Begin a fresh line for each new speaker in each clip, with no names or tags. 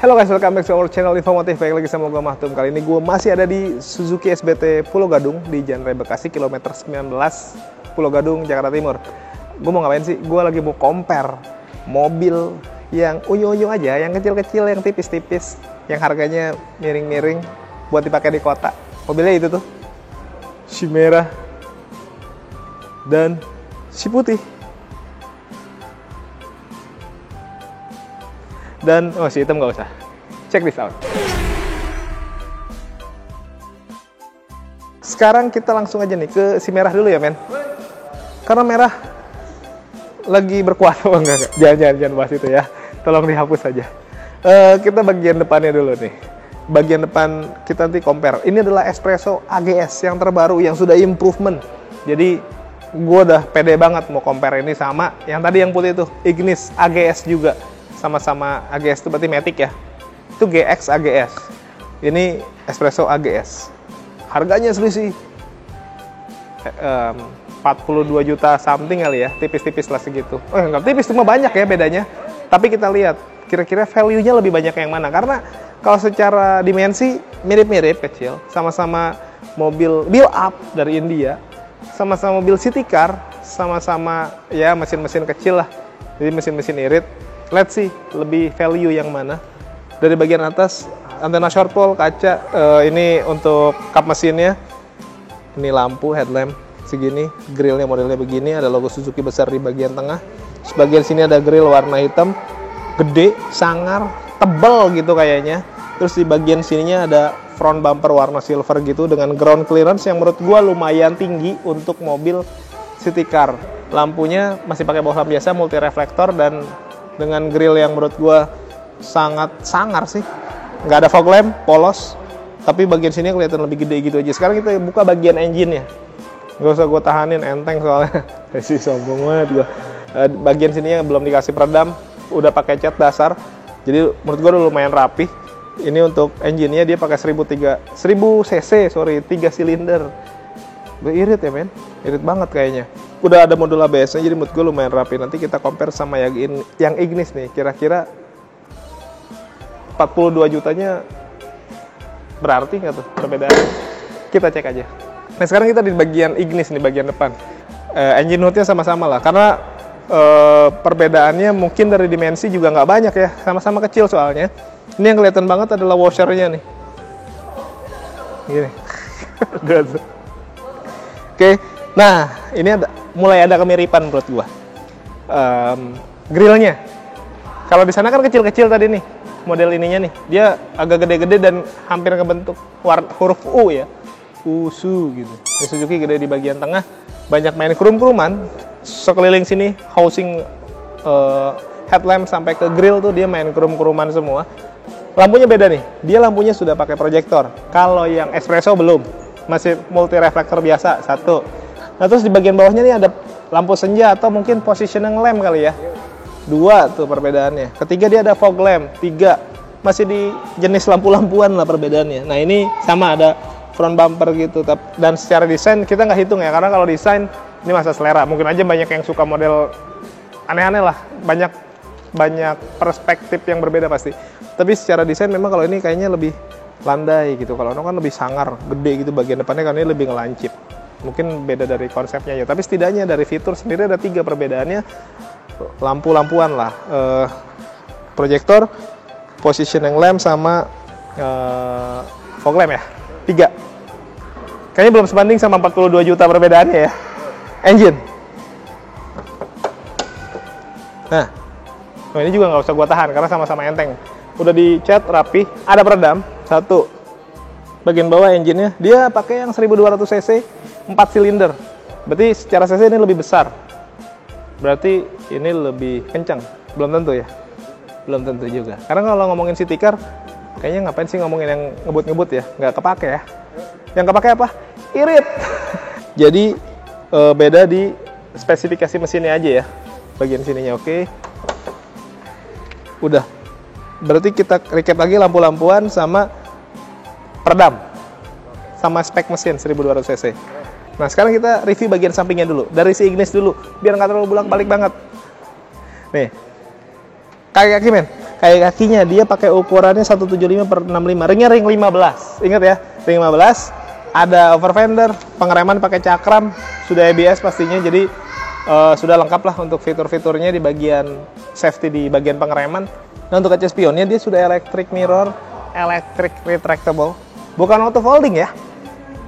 Halo guys, welcome back to our channel Infomotif. Baik lagi sama gue Mahtum. Kali ini gue masih ada di Suzuki SBT Pulau Gadung di Jalan Raya Bekasi, kilometer 19, Pulau Gadung, Jakarta Timur. Gue mau ngapain sih? Gue lagi mau compare mobil yang unyu-unyu aja, yang kecil-kecil, yang tipis-tipis, yang harganya miring-miring buat dipakai di kota. Mobilnya itu tuh, si merah dan si putih. Dan, oh si hitam nggak usah. Check this out. Sekarang kita langsung aja nih ke si merah dulu ya, men. Karena merah lagi berkuasa. Oh, enggak. Jangan bahas itu ya. Tolong dihapus aja. Kita bagian depannya dulu nih. Bagian depan kita nanti compare. Ini adalah Espresso AGS yang terbaru, yang sudah improvement. Jadi, gue udah pede banget mau compare ini sama yang tadi yang putih itu, Ignis AGS juga. Sama-sama AGS itu berarti Matic ya. Itu GX AGS. Ini Espresso AGS. Harganya selisih 42 juta something kali ya. Tipis-tipis lah segitu. Oh enggak tipis, cuma banyak ya bedanya. Tapi kita lihat kira-kira value-nya lebih banyak yang mana. Karena kalau secara dimensi mirip-mirip kecil. Sama-sama mobil build up dari India. Sama-sama mobil city car. Sama-sama ya mesin-mesin kecil lah. Jadi mesin-mesin irit. Let's see, lebih value yang mana. Dari bagian atas, antena short pole, kaca, ini untuk kap mesinnya. Ini lampu, headlamp segini, grillnya modelnya begini, ada logo Suzuki besar di bagian tengah. Sebagian sini ada grill warna hitam, gede, sangar, tebal gitu kayaknya. Terus di bagian sininya ada front bumper warna silver gitu dengan ground clearance yang menurut gua lumayan tinggi untuk mobil city car. Lampunya masih pakai bohlam biasa, multi reflektor dan dengan grill yang menurut gue sangat sangar sih. Nggak ada fog lamp, polos. Tapi bagian sini kelihatan lebih gede gitu aja. Sekarang kita buka bagian engine-nya. Nggak usah gue tahanin, enteng soalnya. Sih sombong banget gue. Bagian sininya belum dikasih peredam. Udah pakai cat dasar. Jadi menurut gue udah lumayan rapih. Ini untuk engine-nya dia pakai 1000 cc, 3 silinder. Udah irit ya men. Irit banget kayaknya. Udah ada modul ABS-nya, jadi menurut gue lumayan rapi. Nanti kita compare sama yang Ignis nih. Kira-kira 42 jutanya berarti nggak tuh perbedaannya? Kita cek aja. Nah sekarang kita di bagian Ignis nih, bagian depan. Engine hood-nya sama-sama lah. Karena perbedaannya mungkin dari dimensi juga nggak banyak ya. Sama-sama kecil soalnya. Ini yang kelihatan banget adalah washer-nya nih. Gini. Oke. Nah, ini mulai ada kemiripan menurut gua. Grillnya. Kalau di sana kan kecil-kecil tadi nih, model ininya nih. Dia agak gede-gede dan hampir kebentuk huruf U ya. USU gitu. Ini Suzuki gede di bagian tengah, banyak main krum-kruman. Sekeliling sini housing headlamp sampai ke grill tuh dia main krum-kruman semua. Lampunya beda nih. Dia lampunya sudah pakai proyektor. Kalau yang Espresso belum. Masih multi reflektor biasa satu. Nah terus di bagian bawahnya nih ada lampu senja atau mungkin positioning lamp kali ya. 2 tuh perbedaannya. Ketiga dia ada fog lamp. 3 masih di jenis lampu-lampuan lah perbedaannya. Nah ini sama ada front bumper gitu. Dan secara desain kita nggak hitung ya. Karena kalau desain ini masa selera. Mungkin aja banyak yang suka model aneh-aneh lah. Banyak perspektif yang berbeda pasti. Tapi secara desain memang kalau ini kayaknya lebih landai gitu. Kalau ini kan lebih sangar, gede gitu bagian depannya, kan ini lebih ngelancip. Mungkin beda dari konsepnya ya, tapi setidaknya dari fitur sendiri ada 3 perbedaannya. Lampu-lampuan lah, proyektor, positioning lamp sama fog lamp ya, 3. Kayaknya belum sebanding sama 42 juta perbedaannya ya. Engine. Nah, ini juga nggak usah gua tahan karena sama-sama enteng. Udah dicat rapi, ada peredam, 1. Bagian bawah engine-nya, dia pakai yang 1200 cc, 4 silinder. Berarti secara cc ini lebih besar. Berarti ini lebih kencang. Belum tentu ya? Belum tentu juga. Karena kalau ngomongin city car, kayaknya ngapain sih ngomongin yang ngebut-ngebut ya? Nggak kepake ya. Yang kepake apa? Irit. Jadi beda di spesifikasi mesinnya aja ya. Bagian sininya oke. Udah. Berarti kita recap lagi lampu-lampuan sama peredam sama spek mesin 1200 cc. Nah sekarang kita review bagian sampingnya dulu, dari si Ignis dulu, biar nggak terlalu bolak-balik banget. Nih, kaki men, Kayak kakinya dia pakai ukurannya 175/65. Ringnya ring 15. Ingat ya, ring 15. Ada over fender, pengereman pakai cakram, sudah ABS pastinya. Jadi sudah lengkap lah untuk fitur-fiturnya di bagian safety di bagian pengereman. Nah, untuk kaca spionnya dia sudah electric mirror, electric retractable. Bukan auto folding ya.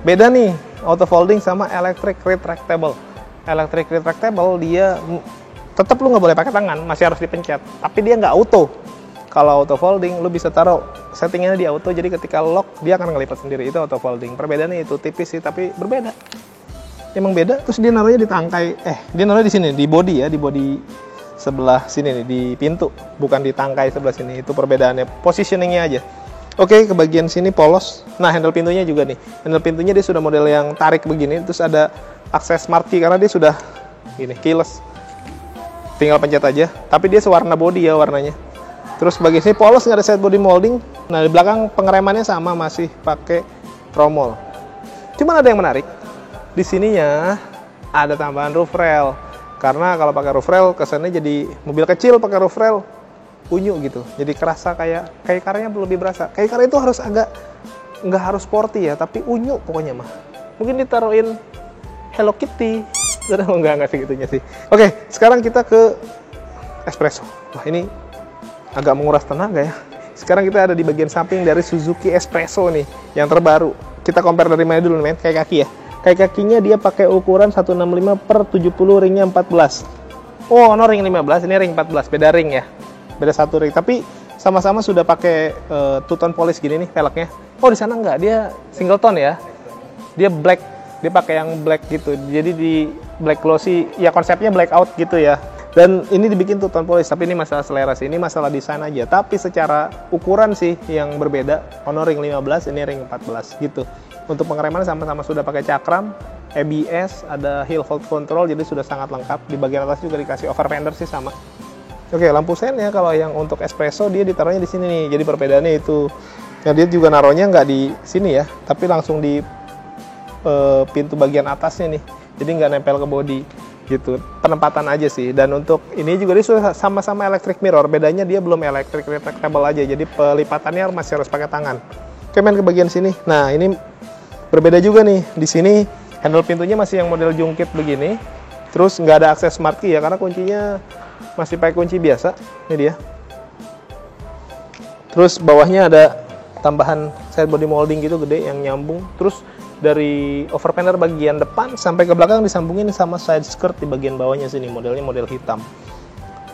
Beda nih, auto folding sama electric retractable. Electric retractable dia tetap lu nggak boleh pakai tangan, masih harus dipencet. Tapi dia nggak auto. Kalau auto folding, lu bisa taruh settingannya di auto, jadi ketika lock, dia akan ngelipat sendiri. Itu auto folding. Perbedaannya itu tipis sih, tapi berbeda. Emang beda, terus dia naruhnya di tangkai, dia naruhnya di sini, di body ya, di body sebelah sini nih, di pintu. Bukan di tangkai sebelah sini, itu perbedaannya. Positioningnya aja. Oke, ke bagian sini polos. Nah, handle pintunya juga nih. Handle pintunya dia sudah model yang tarik begini, terus ada akses smart key, karena dia sudah gini, keyless. Tinggal pencet aja, tapi dia sewarna body ya warnanya. Terus bagian sini polos, nggak ada set body molding. Nah, di belakang pengeremannya sama, masih pakai tromol. Cuman ada yang menarik, di sininya ada tambahan roof rail. Karena kalau pakai roof rail, kesannya jadi mobil kecil pakai roof rail, unyu gitu. Jadi kerasa kayak karnya lebih berasa. Kayak kar itu harus agak, nggak harus sporty ya, tapi unyu pokoknya mah. Mungkin ditaruhin Hello Kitty. Enggak segitunya sih. Oke, sekarang kita ke espresso. Wah, ini agak menguras tenaga ya. Sekarang kita ada di bagian samping dari Suzuki Espresso nih, yang terbaru. Kita compare dari mana dulu men? Kayak kaki ya. Kayak kakinya dia pakai ukuran 165/70, ringnya 14. Oh, no ring 15, ini ring 14, beda ring ya. Beda satu ring, tapi sama-sama sudah pakai two-tone polish gini nih velgnya. Oh, di sana enggak, dia single tone ya. Dia black, dia pakai yang black gitu. Jadi di black glossy, ya konsepnya blackout gitu ya. Dan ini dibikin two-tone polish, tapi ini masalah selera sih, ini masalah desain aja. Tapi secara ukuran sih yang berbeda, Ono ring 15, ini ring 14 gitu. Untuk pengereman sama-sama sudah pakai cakram, ABS, ada hill hold control, jadi sudah sangat lengkap. Di bagian atas juga dikasih over fender sih sama. Oke, lampu sennya kalau yang untuk espresso dia ditaruhnya di sini nih. Jadi perbedaannya itu. Nah, dia juga naruhnya nggak di sini ya, tapi langsung di pintu bagian atasnya nih. Jadi nggak nempel ke body gitu. Penempatan aja sih. Dan untuk ini juga dia sudah sama-sama electric mirror. Bedanya dia belum electric retractable aja. Jadi pelipatannya masih harus pakai tangan. Oke, main ke bagian sini. Nah, ini berbeda juga nih. Di sini handle pintunya masih yang model jungkit begini. Terus nggak ada akses smart key ya, karena kuncinya masih pakai kunci biasa. Ini dia. Terus bawahnya ada tambahan side body molding gitu gede yang nyambung. Terus dari over fender bagian depan sampai ke belakang disambungin sama side skirt di bagian bawahnya sini, modelnya model hitam.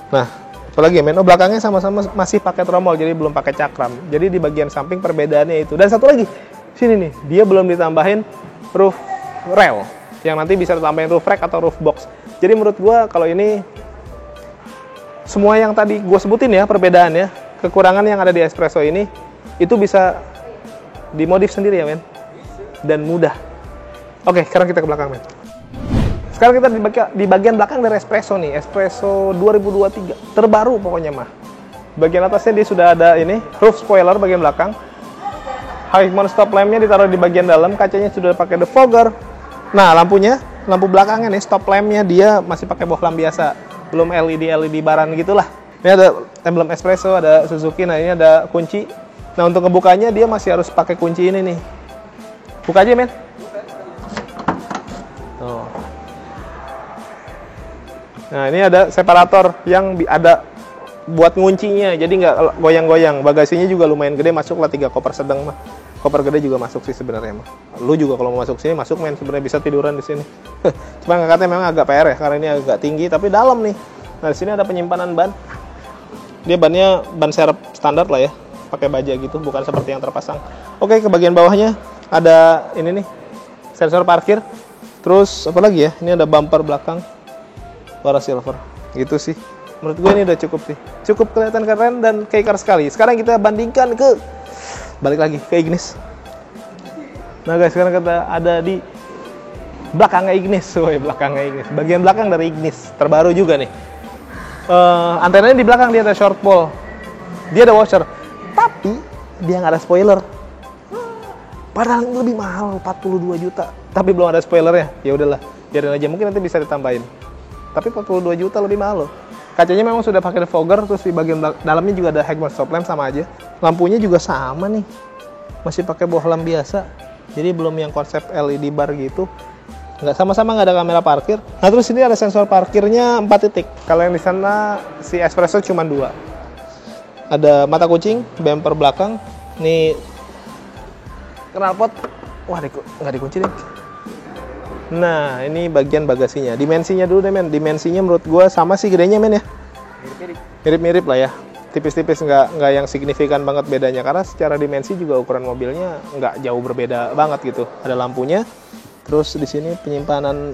Nah, apalagi men, belakangnya sama-sama masih pakai tromol, jadi belum pakai cakram. Jadi di bagian samping perbedaannya itu. Dan satu lagi, sini nih, dia belum ditambahin roof rail, yang nanti bisa ditambahin roof rack atau roof box. Jadi menurut gua kalau ini semua yang tadi gua sebutin ya perbedaannya, kekurangan yang ada di Espresso ini itu bisa dimodif sendiri ya men. Dan mudah. Oke, sekarang kita ke belakang men. Sekarang kita di bagian belakang dari Espresso nih, Espresso 2023 terbaru pokoknya mah. Bagian atasnya dia sudah ada ini roof spoiler bagian belakang. High mount stop lampnya ditaruh di bagian dalam, kacanya sudah pakai defogger. Nah, lampunya, lampu belakangnya nih stop lampnya dia masih pakai bohlam biasa, belum LED baran gitulah. Ini ada emblem Espresso, ada Suzuki. Nah, ini ada kunci. Nah, untuk ngebukanya dia masih harus pakai kunci ini nih. Buka aja men. Tuh. Nah, ini ada separator yang ada buat nguncinya, jadi nggak goyang-goyang. Bagasinya juga lumayan gede, masuk lah 3 koper sedang mah. Koper gede juga masuk sih sebenarnya mah. Lu juga kalau mau masuk sini masuk men, sebenarnya bisa tiduran di sini. Cuma ngangkatnya memang agak PR ya, karena ini agak tinggi tapi dalam nih. Nah, di sini ada penyimpanan ban. Dia bannya ban serep standar lah ya, pakai baja gitu, bukan seperti yang terpasang. Oke, ke bagian bawahnya ada ini nih, sensor parkir. Terus apa lagi ya? Ini ada bumper belakang warna silver. Gitu sih. Menurut gue ini udah cukup sih. Cukup kelihatan keren dan kayak car sekali. Sekarang kita bandingkan balik lagi ke Ignis. Nah guys, sekarang kita ada di belakangnya Ignis. Belakangnya Ignis. Bagian belakang dari Ignis. Terbaru juga nih. Antenanya di belakang dia ada short pole. Dia ada washer. Tapi dia nggak ada spoiler. Padahal ini lebih mahal, 42 juta. Tapi belum ada spoilernya. Ya udahlah, biarin aja. Mungkin nanti bisa ditambahin. Tapi 42 juta lebih mahal loh. Kacanya memang sudah pakai defogger, terus di bagian dalamnya juga ada headlamp stop lamp sama aja. Lampunya juga sama nih, masih pakai bohlam biasa. Jadi belum yang konsep LED bar gitu. Nggak sama-sama, nggak ada kamera parkir. Nah terus ini ada sensor parkirnya 4 titik. Kalau yang di sana si Espresso cuma 2. Ada mata kucing, bumper belakang. Nih knalpot, wah nggak dikunci deh. Nah ini bagian bagasinya. Dimensinya dulu deh men. Dimensinya menurut gue sama sih gedenya men ya. Mirip-mirip lah ya. Tipis-tipis, nggak yang signifikan banget bedanya. Karena secara dimensi juga ukuran mobilnya nggak jauh berbeda banget gitu. Ada lampunya. Terus di sini penyimpanan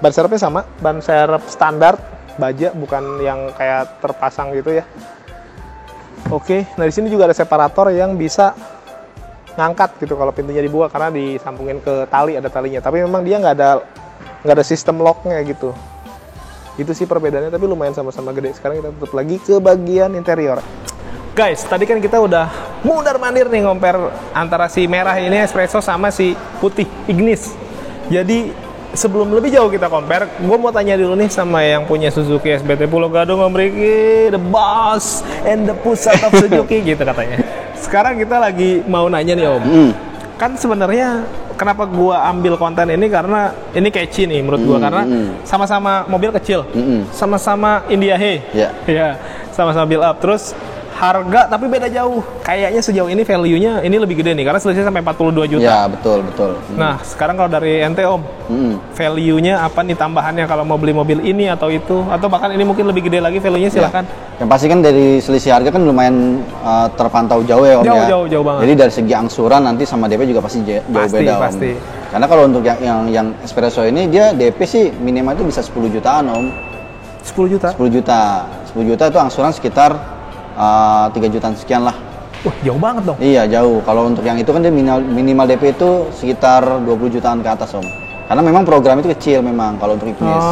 ban serepnya sama, ban serep standar baja, bukan yang kayak terpasang gitu ya. Oke, nah di sini juga ada separator yang bisa ngangkat gitu kalau pintunya dibuka karena disambungin ke tali, ada talinya. Tapi memang dia nggak ada sistem locknya gitu. Itu sih perbedaannya, tapi lumayan sama-sama gede. Sekarang kita tutup lagi ke bagian interior. Guys, tadi kan kita udah mundar-mandir nih compare antara si merah ini Espresso sama si putih Ignis. Jadi sebelum lebih jauh kita compare, gue mau tanya dulu nih sama yang punya Suzuki SBT Pulau Gadung, Om Ricky, the boss and the pusat of Suzuki gitu katanya. Sekarang kita lagi mau nanya nih Om, kan sebenarnya kenapa gue ambil konten ini karena ini catchy nih menurut gue, karena sama-sama mobil kecil, sama-sama India ya, sama-sama build up, terus harga tapi beda jauh. Kayaknya sejauh ini value-nya ini lebih gede nih karena selisihnya sampai 42 juta.
Ya, betul.
Nah, sekarang kalau dari ente Om, value-nya apa nih tambahannya kalau mau beli mobil ini atau itu, atau bahkan ini mungkin lebih gede lagi value-nya, silahkan.
Yang pasti kan dari selisih harga kan lumayan terpantau jauh ya Om.
Jauh banget.
Jadi dari segi angsuran nanti sama DP juga pasti jauh beda Om. Karena kalau untuk yang Espresso ini dia DP sih minimal itu bisa 10 jutaan Om.
10 juta?
10 juta itu angsuran sekitar 3 jutaan sekian lah.
Wah, jauh banget dong.
Iya, jauh. Kalau untuk yang itu kan dia minimal DP itu sekitar 20 jutaan ke atas Om. Karena memang program itu kecil memang kalau untuk Ignis.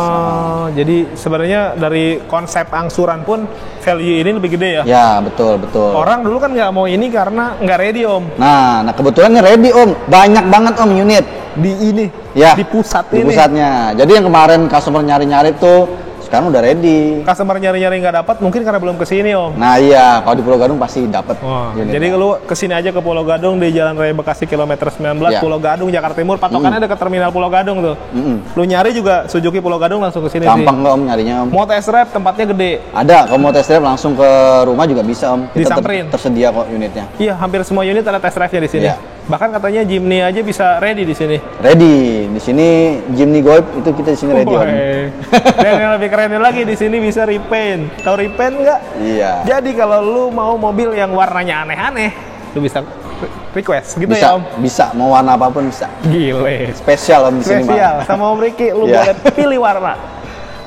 Jadi sebenarnya dari konsep angsuran pun value ini lebih gede ya?
Ya, betul.
Orang dulu kan nggak mau ini karena nggak ready Om.
Nah kebetulan ini ready Om. Banyak banget Om unit.
Di ini?
Ya,
di pusat
di
ini? Di
pusatnya. Jadi yang kemarin customer nyari-nyari tuh sekarang udah ready.
Customer nyari-nyari nggak dapat mungkin karena belum kesini Om.
Nah iya, kalau di Pulau Gadung pasti dapat.
Jadi lu kesini aja ke Pulau Gadung di Jalan Raya Bekasi kilometer 19, Pulau Gadung, Jakarta Timur. Patokannya dekat terminal Pulau Gadung tuh. Lu nyari juga Suzuki Pulau Gadung langsung kesini sih.
Gampang kok Om nyarinya Om.
Mau test drive tempatnya gede.
Ada, kalau mau test drive langsung ke rumah juga bisa Om. Kita
disamperin.
Tersedia kok unitnya.
Iya, hampir semua unit ada test drive-nya di sini. Bahkan katanya Jimny aja bisa ready di sini.
Ready. Di sini Jimny Golf itu kita di sini ready Om.
Dan yang lebih keren lagi di sini bisa repaint. Tahu repaint nggak?
Iya.
Jadi kalau lu mau mobil yang warnanya aneh-aneh, lu bisa request gitu
bisa,
ya Om?
Bisa, mau warna apapun bisa.
Gile.
Spesial Om di sini.
Spesial. Sama Om Ricky, lu boleh pilih warna.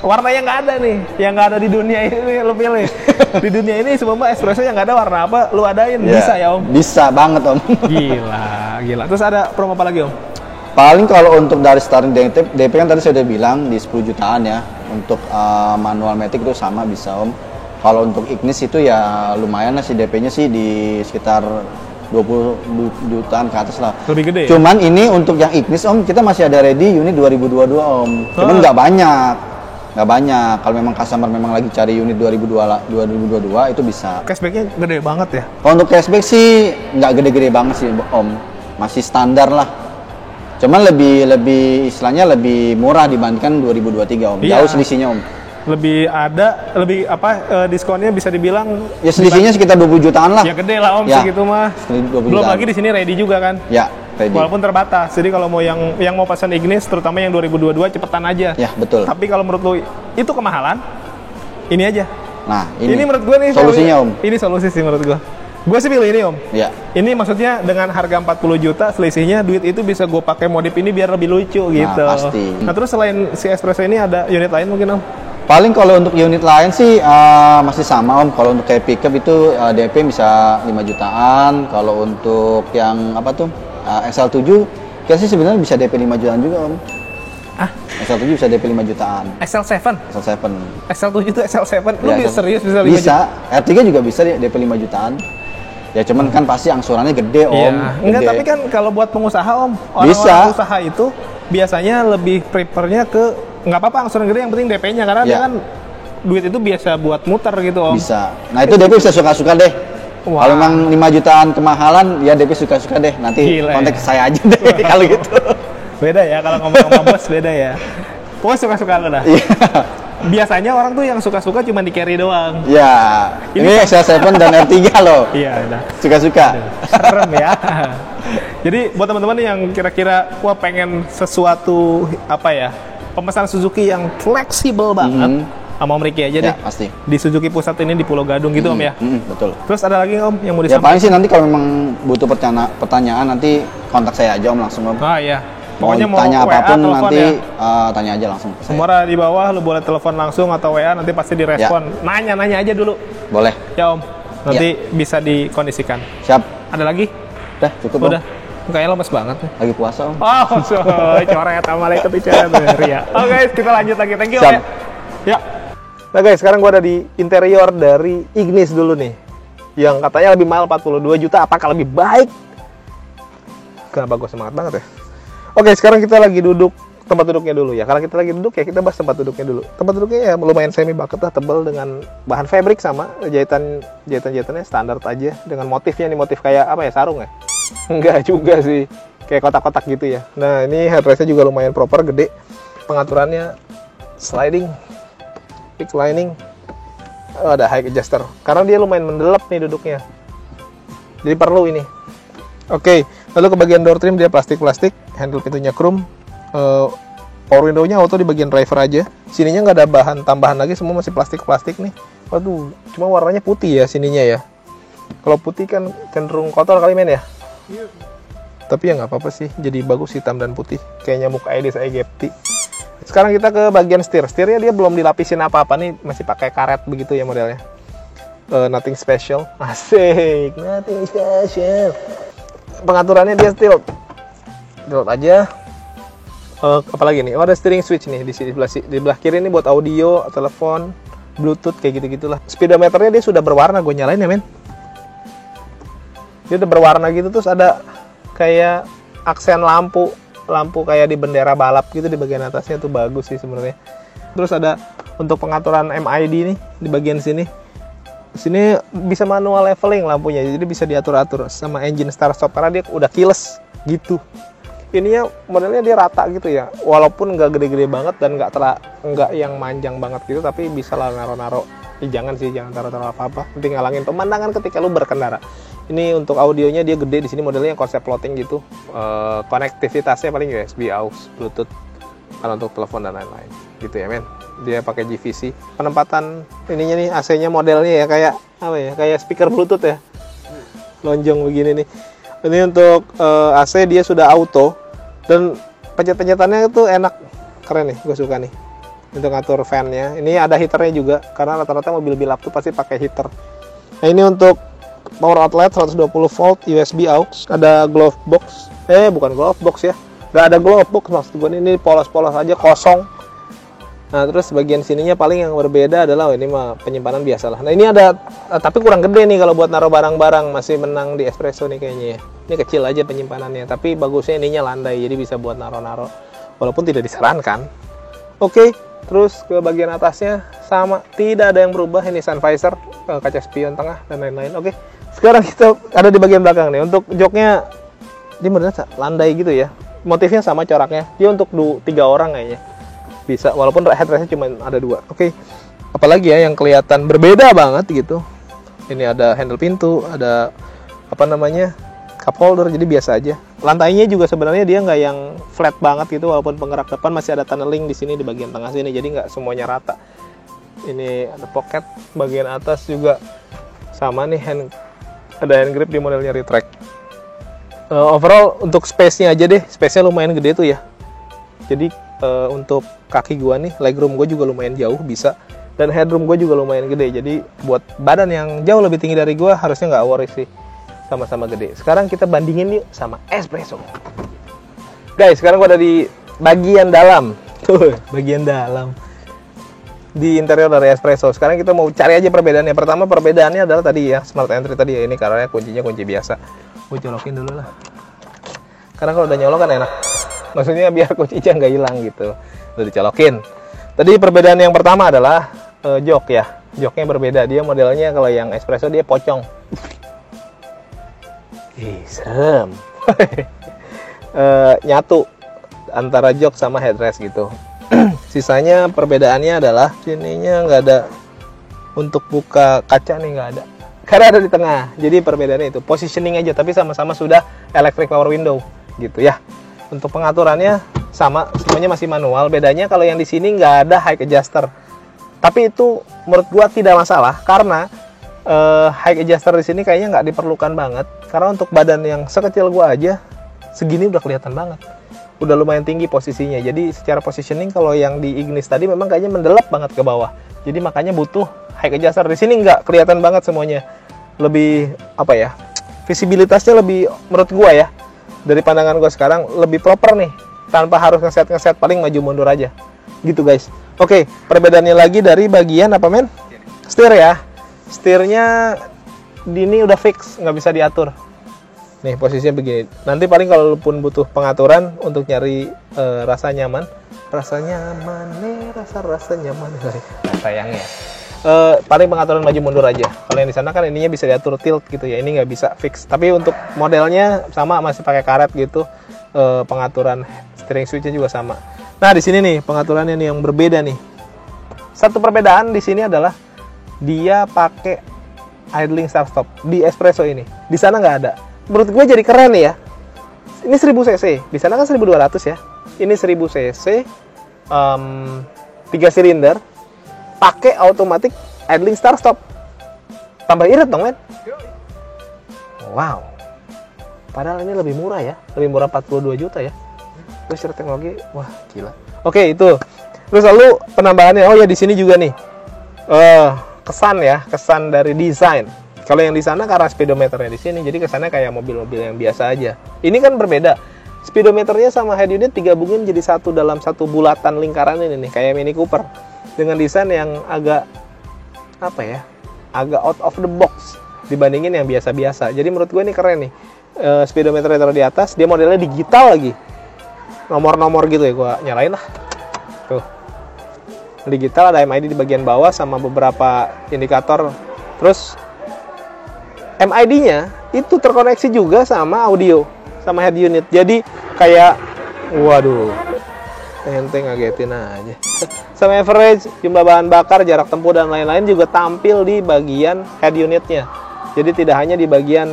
Warna yang nggak ada nih, yang nggak ada di dunia ini lu pilih. Di dunia ini semua Espresso yang nggak ada warna apa, lu adain. Bisa ya Om?
Bisa banget Om.
Gila. Terus ada promo apa lagi Om?
Paling kalau untuk dari starting DP kan tadi saya udah bilang di 10 jutaan ya. Untuk manual matic itu sama bisa Om. Kalau untuk Ignis itu ya lumayan lah sih DP-nya sih di sekitar 20 jutaan ke atas lah.
Lebih gede.
Cuman ini untuk yang Ignis Om, kita masih ada ready unit 2022 Om. Cuman nggak banyak. Kalau memang customer memang lagi cari unit 2022 itu bisa.
Cashbacknya gede banget ya?
Kalau untuk cashback sih nggak gede-gede banget sih Om. Masih standar lah. Cuman lebih istilahnya lebih murah dibandingkan 2023 Om. Jauh selisihnya Om.
Diskonnya bisa dibilang
ya selisihnya sekitar 20 jutaan lah.
Ya gede lah Om segitu mah. Belum lagi di sini ready juga kan?
Ya, ready.
Walaupun terbatas. Jadi kalau mau yang mau pesan Ignis terutama yang 2022 cepetan aja.
Ya, betul.
Tapi kalau menurut lu itu kemahalan, ini aja.
Nah, ini
menurut gue nih
solusinya Om.
Ini solusi sih menurut gue. Gue sih pilih ini Om.
Ya.
Ini maksudnya dengan harga 40 juta selisihnya duit itu bisa gue pakai modif ini biar lebih lucu gitu.
Pasti.
Nah terus selain si Espresso ini ada unit lain mungkin Om?
Paling kalau untuk unit lain sih masih sama Om. Kalau untuk kayak pickup itu DP bisa 5 jutaan. Kalau untuk yang XL7 kita sih sebenarnya bisa DP 5 jutaan juga Om. XL7 bisa DP 5 jutaan.
XL7? XL7 itu XL7? Lu serius bisa 5 jutaan?
Bisa. R3 juga bisa DP 5 jutaan. Ya cuman kan pasti angsurannya gede Om.
Iya. Enggak, tapi kan kalau buat pengusaha Om, orang-orang usaha itu biasanya lebih prefernya ke nggak apa-apa angsuran gede yang penting DP-nya karena dia kan duit itu biasa buat muter gitu Om.
Bisa. Nah itu DP bisa suka-suka deh.
Wah.
Kalau memang 5 jutaan kemahalan, ya DP suka-suka deh. Nanti
Gila,
kontak
ya.
saya aja deh kalau gitu.
Beda ya kalau ngomong sama bos, beda ya. Pokoknya suka-suka lo dah.
Iya.
Biasanya orang tuh yang suka-suka cuma di carry doang.
Ya, ini XL7 dan R3 loh.
Iya, udah.
Suka-suka.
Serem ya. Jadi buat teman-teman yang kira-kira wah pengen sesuatu apa ya, pemesan Suzuki yang fleksibel banget, sama Om Riki aja
Ya,
deh.
pasti.
Di Suzuki Pusat ini di Pulau Gadung gitu Om ya.
Betul.
Terus ada lagi Om yang mau
Ya
disampaikan?
paling sih nanti kalau memang butuh pertanyaan nanti kontak saya aja Om langsung Om.
Ah iya.
Mau
Pokoknya mau
tanya
WA,
apapun
telepon
nanti
ya.
tanya aja langsung ke saya.
Semua ada di bawah, lu boleh telepon langsung atau WA, nanti pasti direspon. Nanya-nanya aja dulu.
Boleh.
Ya Om, nanti bisa dikondisikan.
Siap.
Ada lagi?
Udah, cukup
Udah.
Om.
Kayaknya lemes banget nih.
Lagi puasa Om.
Oh, coret sama malaikat bicara ya. Oke, guys, kita lanjut lagi. Thank you, Om.
Siap.
Ya. Nah, guys, sekarang gua ada di interior dari Ignis dulu nih. Yang katanya lebih mahal 42 juta, apakah lebih baik? Kenapa gua semangat banget ya? Oke, sekarang kita lagi duduk tempat duduknya dulu ya. Kalau kita lagi duduk ya kita bahas tempat duduknya dulu. Tempat duduknya ya lumayan semi bucket lah, tebal dengan bahan fabric sama jahitannya standar aja dengan motifnya nih, motif kayak apa ya, sarung ya? Enggak juga sih, kayak kotak-kotak gitu ya. Nah ini headrestnya juga lumayan proper, gede. Pengaturannya sliding, reclining, ada high adjuster. Karena dia lumayan mendelep nih duduknya, jadi perlu ini. Oke, lalu ke bagian door trim dia plastik, handle pintunya chrome, power window-nya auto di bagian driver aja. Sininya nggak ada bahan tambahan lagi, semua masih plastik nih. Waduh, cuma warnanya putih ya sininya ya. Kalau putih kan cenderung kotor kali men ya. Tapi ya nggak apa-apa sih, jadi bagus hitam dan putih. Kayak nyamuk Aedes aegypti. Sekarang kita ke bagian setir. Setirnya dia belum dilapisin apa-apa nih, masih pakai karet begitu ya modelnya. Nothing special. Asik, nothing special. Pengaturannya dia tilt aja. Apalagi nih, ada steering switch nih di sini di belah kiri ini buat audio, telepon, bluetooth kayak gitu-gitulah. Speedometernya dia sudah berwarna, gue nyalain ya men. Dia udah berwarna gitu, terus ada kayak aksen lampu kayak di bendera balap gitu di bagian atasnya, tuh bagus sih sebenarnya. Terus ada untuk pengaturan MID nih di bagian sini. Sini bisa manual leveling lampunya, jadi bisa diatur-atur sama engine start stop karena dia udah keyless gitu. Ininya modelnya dia rata gitu ya, walaupun nggak gede-gede banget dan nggak yang manjang banget gitu, tapi bisa lah naro-naro. Jangan taruh-taruh apa-apa, nanti ngalangin pemandangan ketika lu berkendara. Ini untuk audionya dia gede, di sini modelnya yang konsep floating gitu. Konektivitasnya paling USB, AUX, Bluetooth, kalau untuk telepon dan lain-lain gitu ya men. Dia pakai GVC. Penempatan ininya nih, AC-nya modelnya ya kayak apa ya, kayak speaker Bluetooth ya, lonjong begini nih. Ini untuk AC dia sudah auto dan pencet-pencetannya itu enak, keren nih, gue suka nih. Untuk ngatur fan-nya, ini ada heaternya juga karena rata-rata mobil bilap tuh pasti pakai heater. Nah ini untuk power outlet 120 volt USB AUX, ada glove box, bukan glove box ya, nggak ada glove box maksud gue, ini polos-polos aja kosong. Nah terus bagian sininya paling yang berbeda adalah ini mah penyimpanan biasa lah. Nah ini ada tapi kurang gede nih kalau buat naruh barang-barang, masih menang di Espresso nih kayaknya ya. Ini kecil aja penyimpanannya, tapi bagusnya ininya landai jadi bisa buat naruh-naruh walaupun tidak disarankan. Oke, terus ke bagian atasnya sama, tidak ada yang berubah. Ini sun visor, kaca spion tengah dan lain-lain. Oke, sekarang kita ada di bagian belakang nih. Untuk joknya dia modelnya landai gitu ya, motifnya sama coraknya. Dia untuk 3 orang kayaknya bisa, walaupun headrestnya cuma ada 2. Oke, apalagi ya yang kelihatan berbeda banget gitu. Ini ada handle pintu, ada apa namanya, cup holder, jadi biasa aja. Lantainya juga sebenarnya dia nggak yang flat banget gitu, walaupun penggerak depan masih ada tunneling di sini di bagian tengah sini, jadi nggak semuanya rata. Ini ada pocket, bagian atas juga sama nih, ada hand grip di modelnya retract. Overall untuk space-nya aja deh, space-nya lumayan gede tuh ya. Jadi untuk kaki gua nih, legroom gua juga lumayan jauh bisa, dan headroom gua juga lumayan gede. Jadi buat badan yang jauh lebih tinggi dari gua harusnya nggak worry sih, sama-sama gede. Sekarang kita bandingin yuk sama Espresso. Guys, sekarang gua ada di bagian dalam. Tuh, bagian dalam di interior dari Espresso. Sekarang kita mau cari aja perbedaannya. Pertama perbedaannya adalah tadi ya, smart entry tadi ya, ini karena kuncinya kunci biasa. Gua colokin dulu lah. Karena kalau udah nyolok kan enak. Maksudnya biar kuncinya nggak hilang gitu. Udah dicolokin. Tadi perbedaan yang pertama adalah jok ya. Joknya berbeda. Dia modelnya kalau yang espresso dia pocong. Ih, serem. Nyatu antara jok sama headrest gitu. Sisanya perbedaannya adalah sininya nggak ada untuk buka kaca nih, nggak ada. Karena ada di tengah. Jadi perbedaannya itu positioning aja, tapi sama-sama sudah electric power window gitu ya. Untuk pengaturannya sama, semuanya masih manual. Bedanya kalau yang di sini nggak ada high adjuster. Tapi itu menurut gua tidak masalah karena high adjuster di sini kayaknya nggak diperlukan banget. Karena untuk badan yang sekecil gua aja segini udah kelihatan banget. Udah lumayan tinggi posisinya. Jadi secara positioning kalau yang di Ignis tadi memang kayaknya mendelap banget ke bawah. Jadi makanya butuh high adjuster. Di sini nggak kelihatan banget semuanya. Lebih apa ya? Visibilitasnya lebih menurut gua ya. Dari pandangan gua sekarang lebih proper nih. Tanpa harus ngeset paling maju mundur aja. Gitu guys. Oke, perbedaannya lagi dari bagian apa men? Setir ya. Setirnya ini udah fix, nggak bisa diatur. Nih posisinya begini. Nanti paling kalau lu pun butuh pengaturan untuk nyari rasa nyaman, rasa nyaman. Sayangnya. Paling pengaturan maju mundur aja. Kalau yang di sana kan ininya bisa diatur tilt gitu ya. Ini nggak bisa fix. Tapi untuk modelnya sama, masih pakai karet gitu. Pengaturan steering switch-nya juga sama. Nah di sini nih pengaturannya nih yang berbeda nih. Satu perbedaan di sini adalah dia pakai idling start stop di espresso ini. Di sana nggak ada. Menurut gue jadi keren nih ya. Ini 1000 cc, di sana kan 1200 ya. Ini 1000 cc, 3 silinder, pakai automatic idling start stop. Tambah irit dong men. Wow. Padahal ini lebih murah ya, lebih murah 42 juta ya. Terus secara teknologi, wah gila. Oke itu. Terus lalu penambahannya, oh ya di sini juga nih, kesan dari desain. Kalau yang di sana karena speedometernya di sini, jadi kesannya kayak mobil-mobil yang biasa aja. Ini kan berbeda. Speedometernya sama head unit digabungin jadi satu dalam satu bulatan lingkaran ini nih, kayak Mini Cooper. Dengan desain yang agak apa ya? Agak out of the box dibandingin yang biasa-biasa. Jadi menurut gue ini keren nih. Speedometernya taruh di atas, dia modelnya digital lagi. Nomor-nomor gitu ya, gue nyalain lah. Tuh. Digital, ada MID di bagian bawah sama beberapa indikator. Terus MID-nya itu terkoneksi juga sama audio, sama head unit. Jadi kayak, waduh, ente ngagetin aja. Sama average, jumlah bahan bakar, jarak tempuh dan lain-lain juga tampil di bagian head unitnya. Jadi tidak hanya di bagian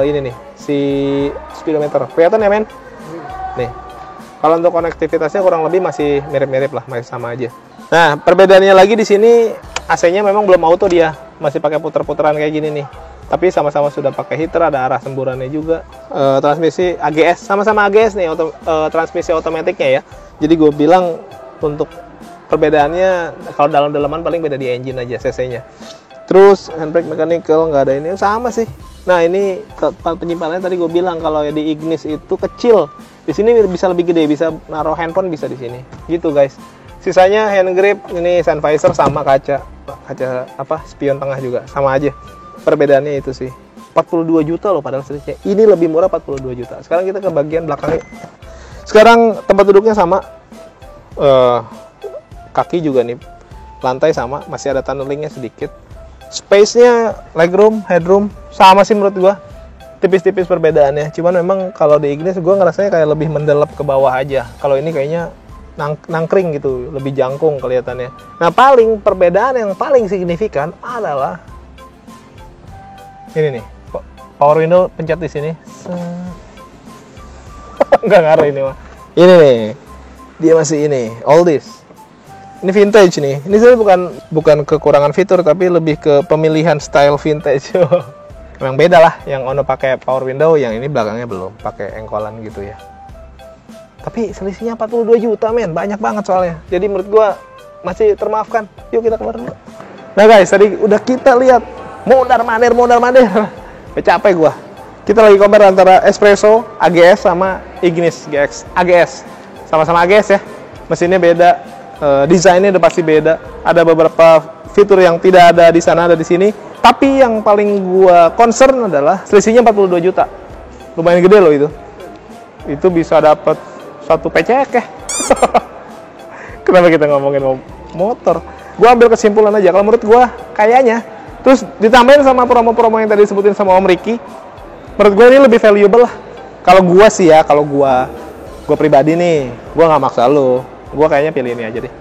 ini nih, si speedometer. Kelihatan ya men? Nih, kalau untuk konektivitasnya kurang lebih masih mirip-mirip lah, masih sama aja. Nah, perbedaannya lagi di sini AC-nya memang belum auto dia, masih pakai puter-puteran kayak gini nih. Tapi sama-sama sudah pakai heater, ada arah semburannya juga. Transmisi AGS, sama-sama AGS nih, transmisi otomatiknya ya. Jadi gue bilang untuk perbedaannya kalau dalam-dalaman paling beda di engine aja, cc-nya. Terus handbrake mechanical nggak ada ini, sama sih. Nah ini penyimpanannya tadi gue bilang kalau di Ignis itu kecil. Di sini bisa lebih gede, bisa naruh handphone bisa di sini. Gitu guys. Sisanya hand grip, ini sun visor sama kaca apa spion tengah juga sama aja. Perbedaannya itu sih. 42 juta loh padahal selisihnya. Ini lebih murah 42 juta. Sekarang kita ke bagian belakangnya. Sekarang tempat duduknya sama. Kaki juga nih. Lantai sama, masih ada tunnelingnya sedikit. Space-nya, legroom, headroom sama sih menurut gua. Tipis-tipis perbedaannya. Cuman memang kalau di Ignis gua ngerasanya kayak lebih mendelep ke bawah aja. Kalau ini kayaknya nangkring gitu, lebih jangkung kelihatannya. Nah, paling perbedaan yang paling signifikan adalah ini nih. Power window pencet di sini. Enggak ngaruh ini mah. Ini nih. Dia masih ini, oldies. Ini vintage nih. Ini sebenarnya bukan kekurangan fitur tapi lebih ke pemilihan style vintage. Memang beda lah, yang Ono pakai power window, yang ini belakangnya belum pakai engkolan gitu ya. Tapi selisihnya 42 juta men, banyak banget soalnya. Jadi menurut gua masih termaafkan. Yuk kita keluar dulu. Nah guys, tadi udah kita lihat mondar-mandir. Capek gua. Kita lagi compare antara Espresso, AGS sama Ignis GX. AGS. Sama-sama AGS ya. Mesinnya beda. Desainnya udah pasti beda. Ada beberapa fitur yang tidak ada di sana, ada di sini. Tapi yang paling gua concern adalah selisihnya 42 juta. Lumayan gede loh itu. Itu bisa dapat satu PCX ya. Kenapa kita ngomongin motor? Gue ambil kesimpulan aja, kalau menurut gue kayaknya, terus ditambahin sama promo-promo yang tadi disebutin sama Om Ricky, menurut gue ini lebih valuable lah. Kalau gue sih ya, kalau gue pribadi nih, gue nggak maksa lo, gue kayaknya pilih ini aja deh.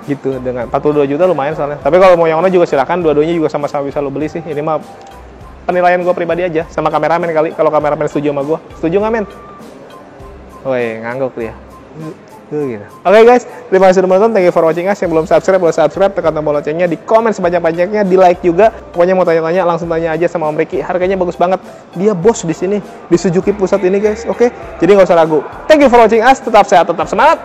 Gitu, dengan 42 juta lumayan soalnya. Tapi kalau mau yang mana juga silakan, dua-duanya juga sama-sama bisa lo beli sih. Ini mah penilaian gue pribadi aja, sama kameramen kali. Kalau kameramen setuju sama gue, setuju nggak men? Woi, ngangguk dia. Gitu. Oke guys, terima kasih sudah menonton. Thank you for watching us. Yang belum subscribe, boleh subscribe, tekan tombol loncengnya, di komen sebanyak-banyaknya, di like juga. Pokoknya mau tanya-tanya, langsung tanya aja sama Om Ricky. Harganya bagus banget. Dia bos di sini, di Suzuki Pusat ini guys. Oke, jadi nggak usah ragu. Thank you for watching us. Tetap sehat, tetap semangat.